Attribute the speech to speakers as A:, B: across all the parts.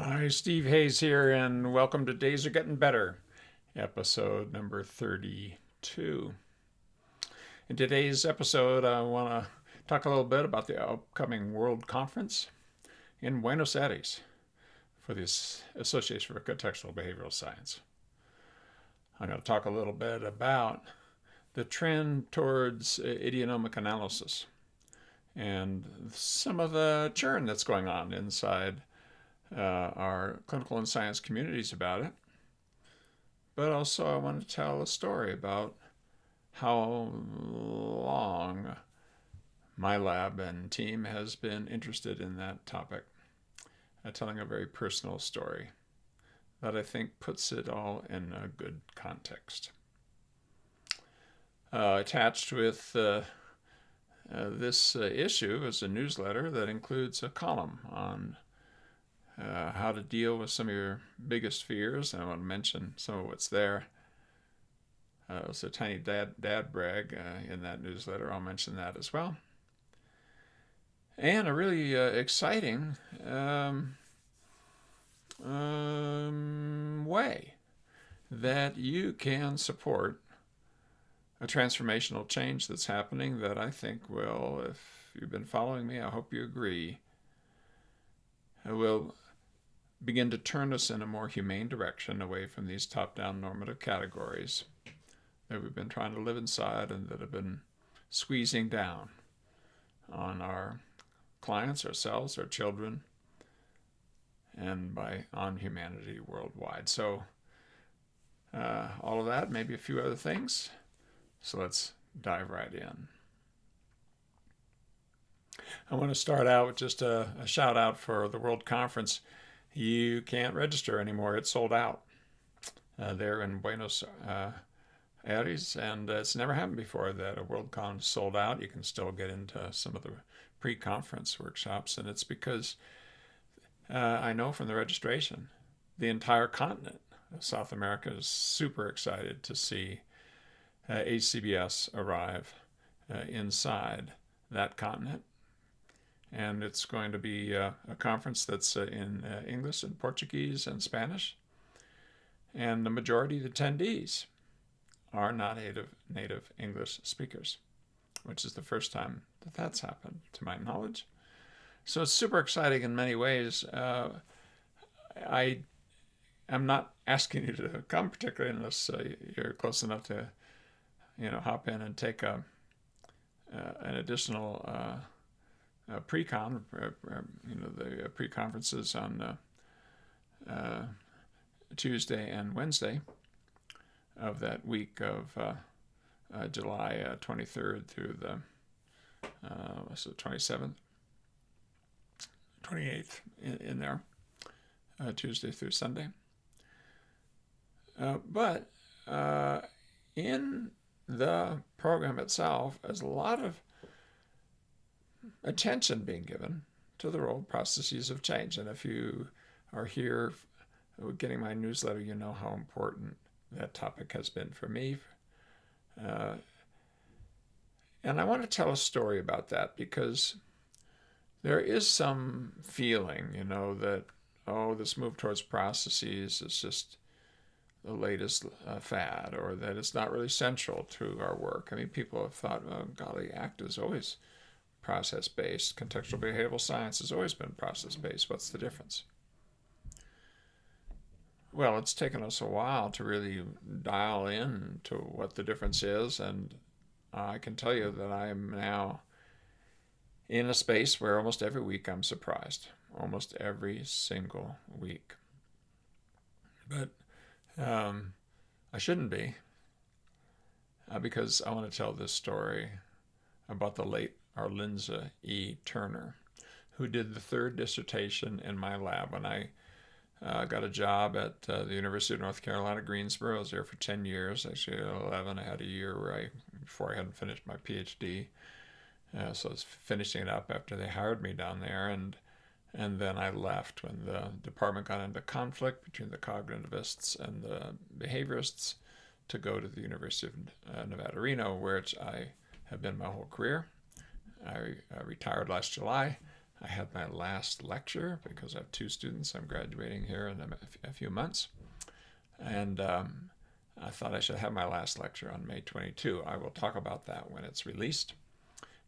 A: Hi, Steve Hayes here, and welcome to Days Are Getting Better, episode number 32. In today's episode, I want to talk a little bit about the upcoming World Conference in Buenos Aires for the Association for Contextual Behavioral Science. I'm going to talk a little bit about the trend towards idionomic analysis and some of the churn that's going on inside our clinical and science communities about it. But also, I want to tell a story about how long my lab and team has been interested in that topic, telling a very personal story that I think puts it all in a good context. Attached with this issue is a newsletter that includes a column on how to deal with some of your biggest fears. And I want to mention some of what's there. It's a tiny dad brag in that newsletter. I'll mention that as well. And a really exciting way that you can support a transformational change that's happening that I think will, if you've been following me, I hope you agree, will begin to turn us in a more humane direction away from these top-down normative categories that we've been trying to live inside and that have been squeezing down on our clients, ourselves, our children, and on humanity worldwide. So all of that, maybe a few other things. So let's dive right in. I want to start out with just a shout out for the World Conference. You can't register anymore. It's sold out there in Buenos Aires, and it's never happened before that a WorldCon is sold out. You can still get into some of the pre-conference workshops, and it's because I know from the registration, the entire continent of South America is super excited to see ACBS arrive inside that continent. And it's going to be a conference that's in English and Portuguese and Spanish. And the majority of the attendees are not native English speakers, which is the first time that that's happened, to my knowledge. So it's super exciting in many ways. I am not asking you to come, particularly unless you're close enough to, hop in and take an additional pre-con, the pre-conferences on Tuesday and Wednesday of that week of July 23rd through the 27th, 28th in there, Tuesday through Sunday. But in the program itself, there's a lot of attention being given to the role processes of change. And if you are here getting my newsletter, you know how important that topic has been for me. And I want to tell a story about that because there is some feeling, that, this move towards processes is just the latest fad, or that it's not really central to our work. I mean, people have thought, golly, ACT is always process-based. Contextual behavioral science has always been process-based. What's the difference? Well, it's taken us a while to really dial in to what the difference is, and I can tell you that I am now in a space where almost every week I'm surprised. Almost every single week. But I shouldn't be, because I want to tell this story about the late Arlinza E. Turner, who did the third dissertation in my lab when I got a job at the University of North Carolina, Greensboro. I was there for 10 years, actually 11. I had a year before I hadn't finished my PhD. So I was finishing it up after they hired me down there, and then I left when the department got into conflict between the cognitivists and the behaviorists to go to the University of Nevada, Reno, where I have been my whole career. I retired last July. I had my last lecture because I have 2 students. I'm graduating here in a few months. And I thought I should have my last lecture on May 22. I will talk about that when it's released.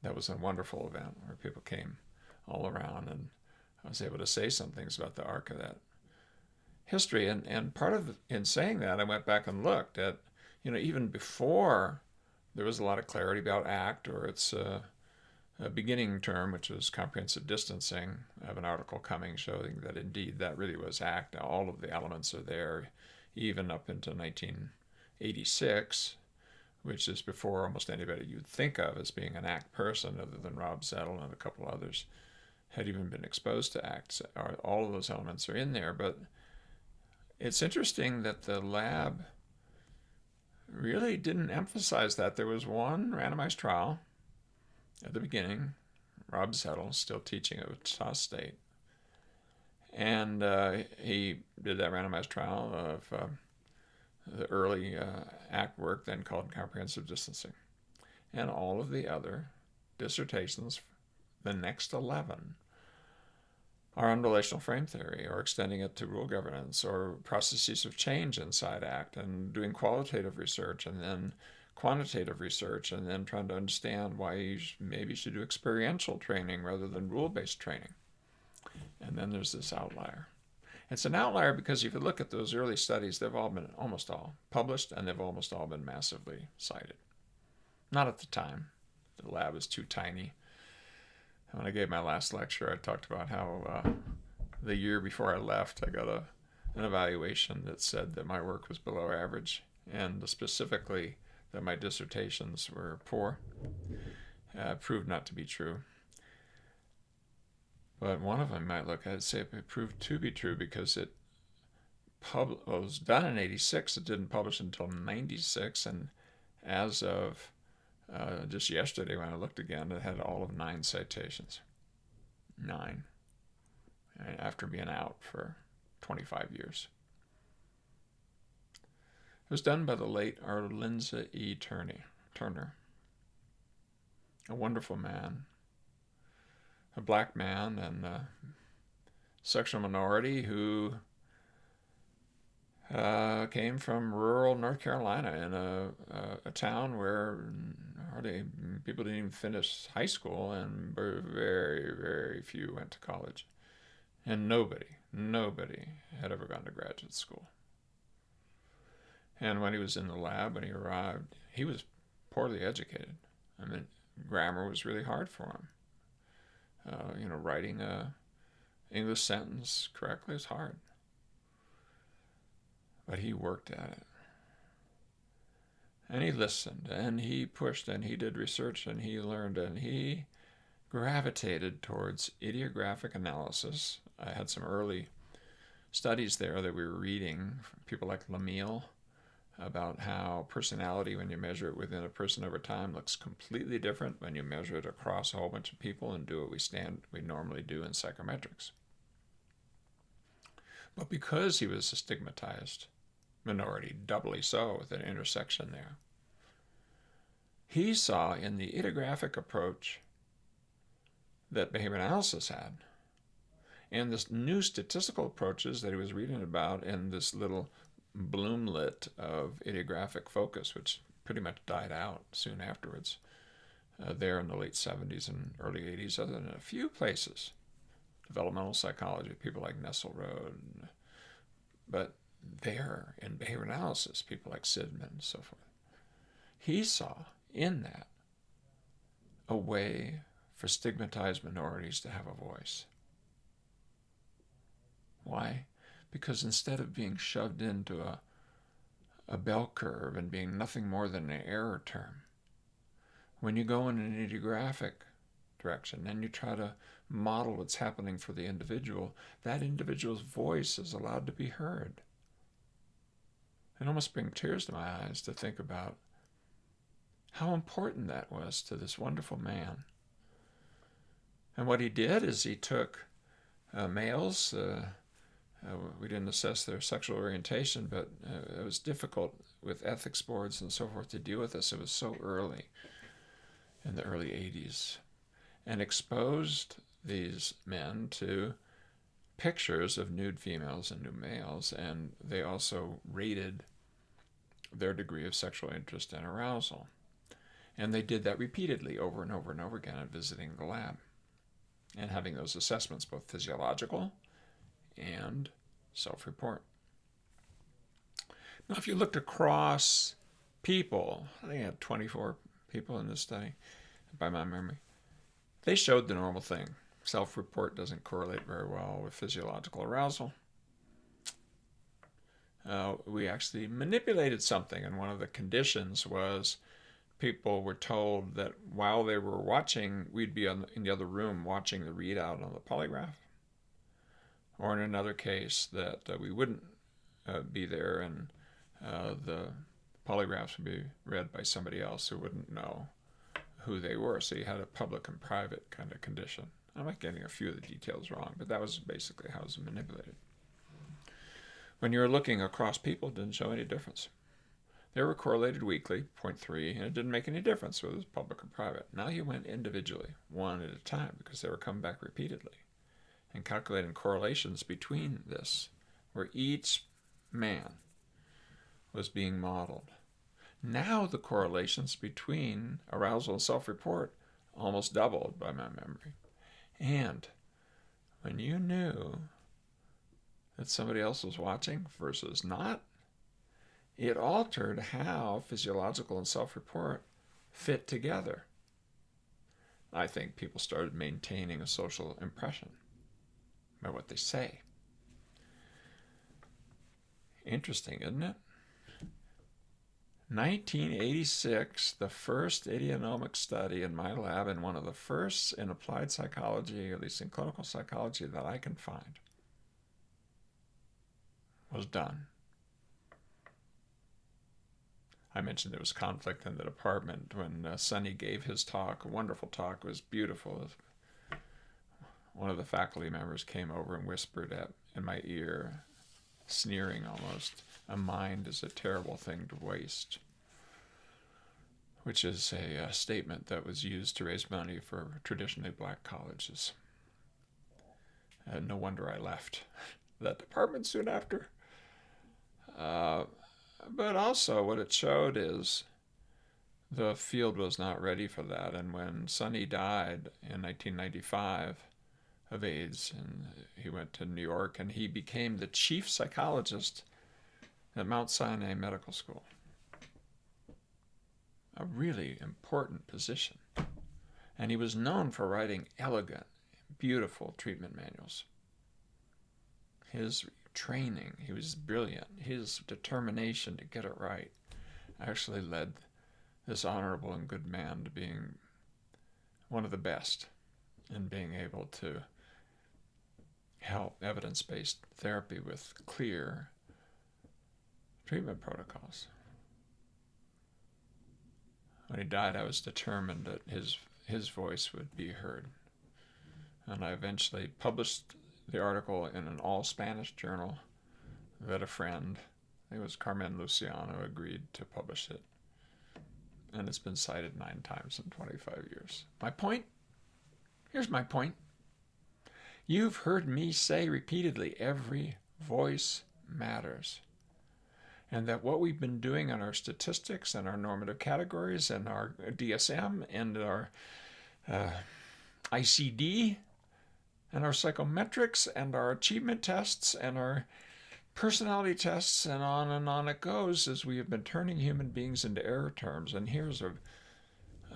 A: That was a wonderful event where people came all around, and I was able to say some things about the arc of that history. And part of, in saying that, I went back and looked at, even before there was a lot of clarity about ACT or its a beginning term, which was comprehensive distancing. I have an article coming showing that indeed that really was ACT. All of the elements are there, even up into 1986, which is before almost anybody you'd think of as being an ACT person, other than Rob Settle and a couple others, had even been exposed to ACT. All of those elements are in there, but it's interesting that the lab really didn't emphasize that. There was one randomized trial at the beginning, Rob Settle, still teaching at Wichita State. And he did that randomized trial of the early ACT work, then called comprehensive distancing. And all of the other dissertations, the next 11, are on relational frame theory, or extending it to rule governance, or processes of change inside ACT, and doing qualitative research, and then quantitative research, and then trying to understand why you maybe should do experiential training rather than rule-based training. And then there's this outlier. It's an outlier because if you look at those early studies, they've all been almost all published, and they've almost all been massively cited. Not at the time. The lab was too tiny. And when I gave my last lecture, I talked about how the year before I left, I got an evaluation that said that my work was below average, and specifically that my dissertations were poor. Proved not to be true. But one of them might look at it and say it proved to be true because it was done in 86. It didn't publish until 96. And as of just yesterday when I looked again, it had all of 9 citations. 9. After being out for 25 years. It was done by the late Arlinza E. Turner. A wonderful man. A black man and a sexual minority who came from rural North Carolina in a town where hardly people didn't even finish high school, and very, very few went to college. And nobody had ever gone to graduate school. And when he was in the lab, when he arrived, he was poorly educated. I mean, grammar was really hard for him. Writing a English sentence correctly is hard. But he worked at it. And he listened, and he pushed, and he did research, and he learned, and he gravitated towards ideographic analysis. I had some early studies there that we were reading from people like Lamille about how personality, when you measure it within a person over time, looks completely different when you measure it across a whole bunch of people and do what we normally do in psychometrics. But because he was a stigmatized minority, doubly so with an intersection there, he saw in the ideographic approach that behavior analysis had, and this new statistical approaches that he was reading about in this little bloomlet of ideographic focus, which pretty much died out soon afterwards, there in the late 70s and early 80s, other than a few places. Developmental psychology, people like Nesselrode, but there in behavior analysis, people like Sidman and so forth. He saw in that a way for stigmatized minorities to have a voice. Why? Because instead of being shoved into a bell curve and being nothing more than an error term, when you go in an ideographic direction and you try to model what's happening for the individual, that individual's voice is allowed to be heard. It almost brings tears to my eyes to think about how important that was to this wonderful man. And what he did is he took males, we didn't assess their sexual orientation, but it was difficult with ethics boards and so forth to deal with this. It was so early, in the early 80s, and exposed these men to pictures of nude females and nude males, and they also rated their degree of sexual interest and arousal. And they did that repeatedly over and over and over again at visiting the lab and having those assessments, both physiological and self-report. Now, if you looked across people, I think I had 24 people in this study, by my memory, they showed the normal thing. Self-report doesn't correlate very well with physiological arousal. We actually manipulated something, and one of the conditions was people were told that while they were watching, we'd be in the other room watching the readout on the polygraph. Or in another case, that we wouldn't be there, and the polygraphs would be read by somebody else who wouldn't know who they were. So you had a public and private kind of condition. I'm not getting a few of the details wrong, but that was basically how it was manipulated. When you were looking across people, it didn't show any difference. They were correlated weekly, 0.3, and it didn't make any difference whether it was public or private. Now you went individually, one at a time, because they were coming back repeatedly, and calculating correlations between this, where each man was being modeled. Now the correlations between arousal and self-report almost doubled by my memory. And when you knew that somebody else was watching versus not, it altered how physiological and self-report fit together. I think people started maintaining a social impression by what they say. Interesting, isn't it? 1986, the first idionomic study in my lab, and one of the first in applied psychology, at least in clinical psychology, that I can find, was done. I mentioned there was conflict in the department when Sonny gave his talk. A wonderful talk. It was beautiful. One of the faculty members came over and whispered in my ear, sneering almost, "A mind is a terrible thing to waste," which is a statement that was used to raise money for traditionally black colleges. No wonder I left that department soon after. But also what it showed is the field was not ready for that. And when Sonny died in 1995 of AIDS, and he went to New York, and he became the chief psychologist at Mount Sinai Medical School. A really important position. And he was known for writing elegant, beautiful treatment manuals. His training, he was brilliant. His determination to get it right actually led this honorable and good man to being one of the best in being able to help evidence-based therapy with clear treatment protocols. When he died, I was determined that his voice would be heard. And I eventually published the article in an all-Spanish journal that a friend, I think it was Carmen Luciano, agreed to publish it. And it's been cited 9 times in 25 years. My point? Here's my point. You've heard me say repeatedly, every voice matters. And that what we've been doing in our statistics and our normative categories and our DSM and our ICD and our psychometrics and our achievement tests and our personality tests and on it goes, is we have been turning human beings into error terms. And here's a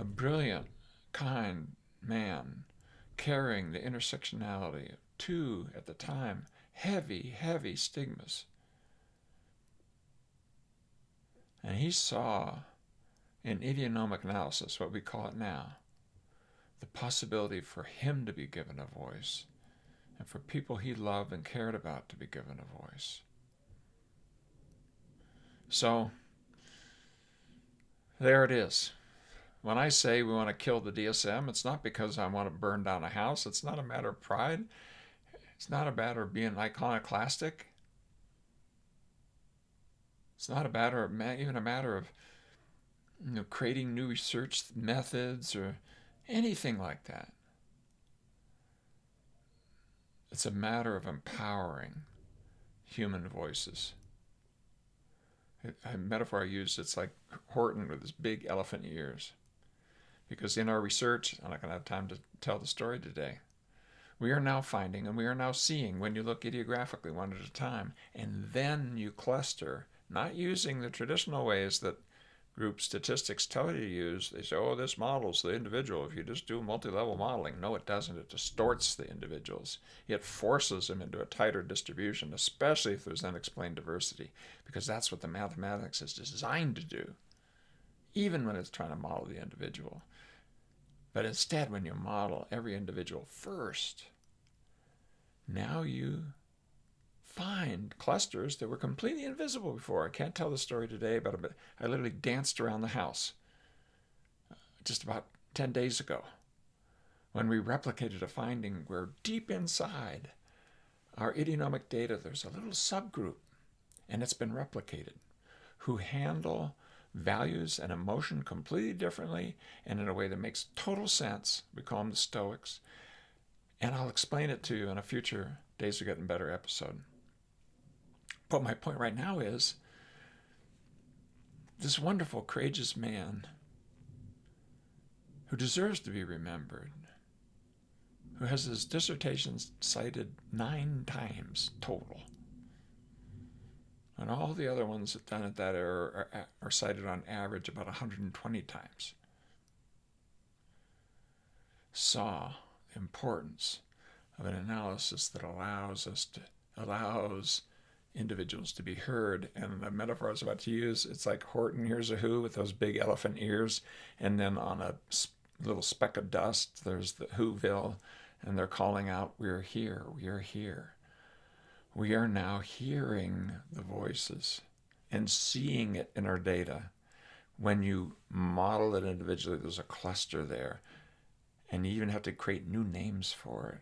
A: brilliant, kind man carrying the intersectionality of 2, at the time, heavy, heavy stigmas. And he saw in idionomic analysis, what we call it now, the possibility for him to be given a voice and for people he loved and cared about to be given a voice. So, there it is. When I say we want to kill the DSM, it's not because I want to burn down a house. It's not a matter of pride. It's not a matter of being iconoclastic. It's not even a matter of creating new research methods or anything like that. It's a matter of empowering human voices. A metaphor I use, it's like Horton with his big elephant ears. Because in our research, I'm not going to have time to tell the story today, we are now finding and we are now seeing, when you look idiographically one at a time, and then you cluster, not using the traditional ways that group statistics tell you to use. They say, oh, this models the individual if you just do multi-level modeling. No, it doesn't. It distorts the individuals. It forces them into a tighter distribution, especially if there's unexplained diversity, because that's what the mathematics is designed to do, even when it's trying to model the individual. But instead, when you model every individual first, now you find clusters that were completely invisible before. I can't tell the story today, but I literally danced around the house just about 10 days ago when we replicated a finding where deep inside our idionomic data, there's a little subgroup, and it's been replicated, who handle values and emotion completely differently and in a way that makes total sense. We call them the Stoics. And I'll explain it to you in a future Days Are Getting Better episode. But my point right now is this wonderful, courageous man who deserves to be remembered, who has his dissertations cited 9 times total, and all the other ones done at that era are cited on average about 120 times, saw the importance of an analysis that allows individuals to be heard. And the metaphor I was about to use, it's like Horton hears a who with those big elephant ears, and then on a little speck of dust, there's the Whoville, and they're calling out, we're here, we are here. We are now hearing the voices and seeing it in our data. When you model it individually, there's a cluster there, and you even have to create new names for it,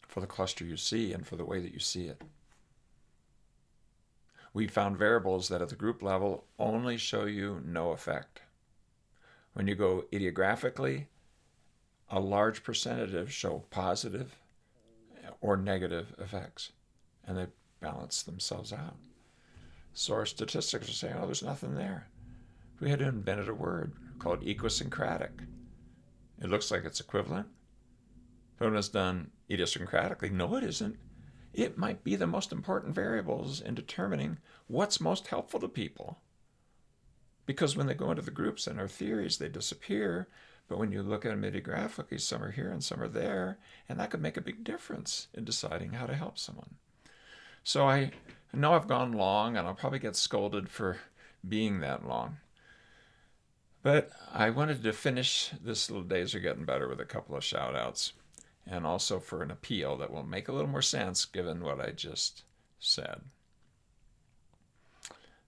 A: for the cluster you see and for the way that you see it. We found variables that at the group level only show you no effect. When you go idiographically, a large percentage show positive or negative effects, and they balance themselves out. So our statistics are saying, oh, there's nothing there. We had invented a word called idiosyncratic. It looks like it's equivalent, but when it's done idiosyncratically, no, it isn't. It might be the most important variables in determining what's most helpful to people. Because when they go into the groups and our theories, they disappear. But when you look at them idiographically, some are here and some are there, and that could make a big difference in deciding how to help someone. So I know I've gone long, and I'll probably get scolded for being that long. But I wanted to finish this little Days Are Getting Better with a couple of shout-outs, and also for an appeal that will make a little more sense given what I just said.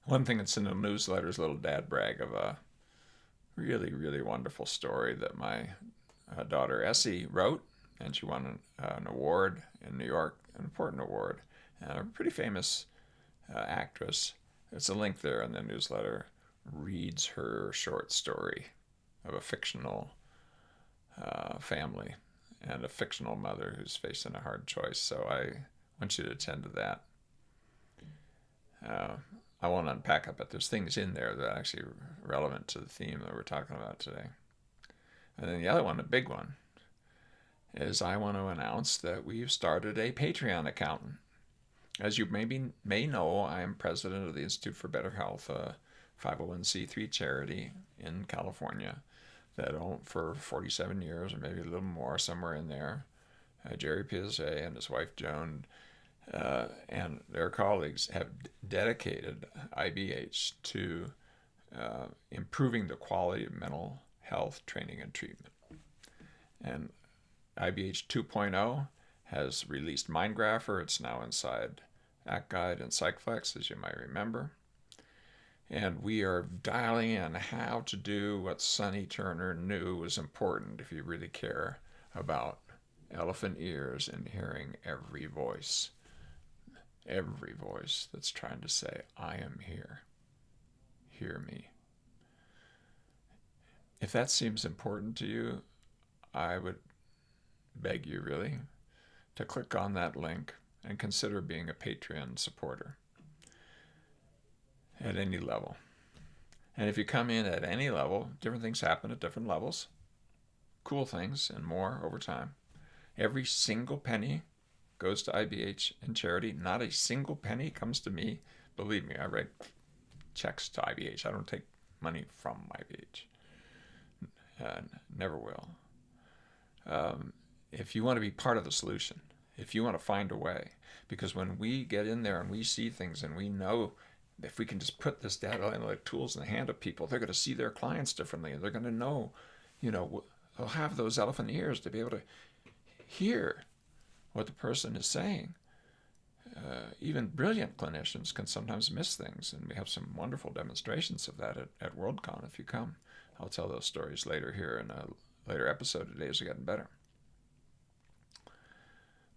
A: One thing that's in the newsletter is a little dad brag of a really, really wonderful story that my daughter Essie wrote, and she won an award in New York, an important award, and a pretty famous actress. There's a link there in the newsletter, reads her short story of a fictional family and a fictional mother who's facing a hard choice. So I want you to attend to that. I won't unpack it, but there's things in there that are actually relevant to the theme that we're talking about today. And then the other one, a big one, is I want to announce that we've started a Patreon account. As you may know, I am president of the Institute for Better Health, a 501c3 charity in California that owned for 47 years, or maybe a little more, somewhere in there. Jerry Piaget and his wife Joan and their colleagues have dedicated IBH to improving the quality of mental health training and treatment. And IBH 2.0 has released MindGrapher. It's now inside ActGuide and PsychFlex, as you might remember. And we are dialing in how to do what Sonny Turner knew was important if you really care about elephant ears and hearing every voice that's trying to say, I am here. Hear me. If that seems important to you, I would beg you really to click on that link and consider being a Patreon supporter at any level. And if you come in at any level, different things happen at different levels, cool things and more over time. Every single penny goes to IBH and charity. Not a single penny comes to me. Believe me, I write checks to IBH. I don't take money from IBH. Never will. If you want to be part of the solution, if you want to find a way, because when we get in there and we see things and we know if we can just put this data analytic tools in the hand of people, they're going to see their clients differently. They're going to know, they'll have those elephant ears to be able to hear what the person is saying. Even brilliant clinicians can sometimes miss things, and we have some wonderful demonstrations of that at WorldCon if you come. I'll tell those stories later here in a later episode. Today's are getting better.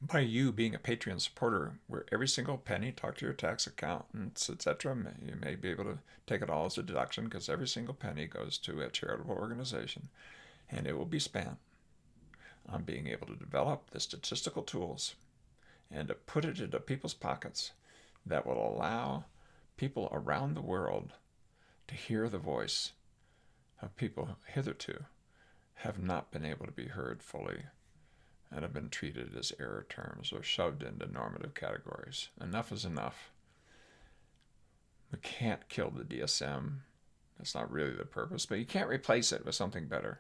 A: By you being a Patreon supporter, where every single penny, talk to your tax accountants, etc., you may be able to take it all as a deduction because every single penny goes to a charitable organization, and it will be spent on being able to develop the statistical tools and to put it into people's pockets that will allow people around the world to hear the voice of people who hitherto have not been able to be heard fully and have been treated as error terms or shoved into normative categories. Enough is enough. We can't kill the DSM. That's not really the purpose, but you can't replace it with something better,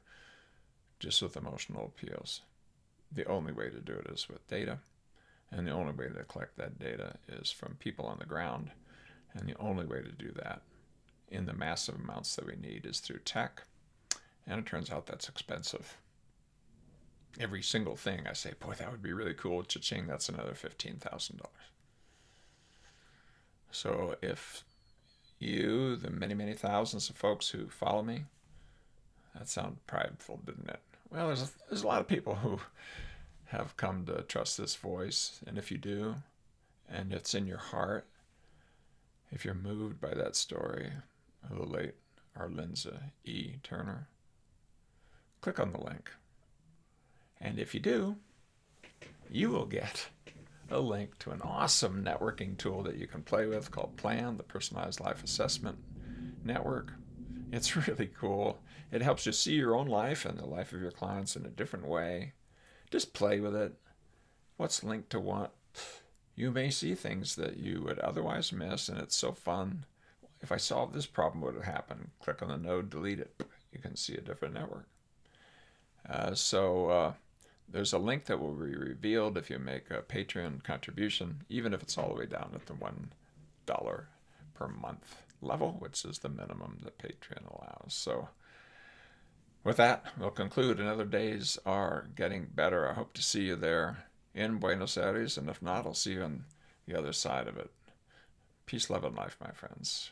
A: just with emotional appeals. The only way to do it is with data, and the only way to collect that data is from people on the ground, and the only way to do that in the massive amounts that we need is through tech, and it turns out that's expensive. Every single thing I say, boy, that would be really cool. Cha-ching, that's another $15,000. So if you, the many, many thousands of folks who follow me, that sounded prideful, didn't it? Well, there's a lot of people who have come to trust this voice. And if you do, and it's in your heart, if you're moved by that story of the late Arlinza E. Turner, click on the link. And if you do, you will get a link to an awesome networking tool that you can play with called Plan, the Personalized Life Assessment Network. It's really cool. It helps you see your own life and the life of your clients in a different way. Just play with it. What's linked to what? You may see things that you would otherwise miss, and it's so fun. If I solve this problem, what would happen? Click on the node, delete it. You can see a different network. There's a link that will be revealed if you make a Patreon contribution, even if it's all the way down at the $1 per month level, which is the minimum that Patreon allows. So with that, we'll conclude. Another days are getting better. I hope to see you there in Buenos Aires, and if not, I'll see you on the other side of it. Peace, love, and life, my friends.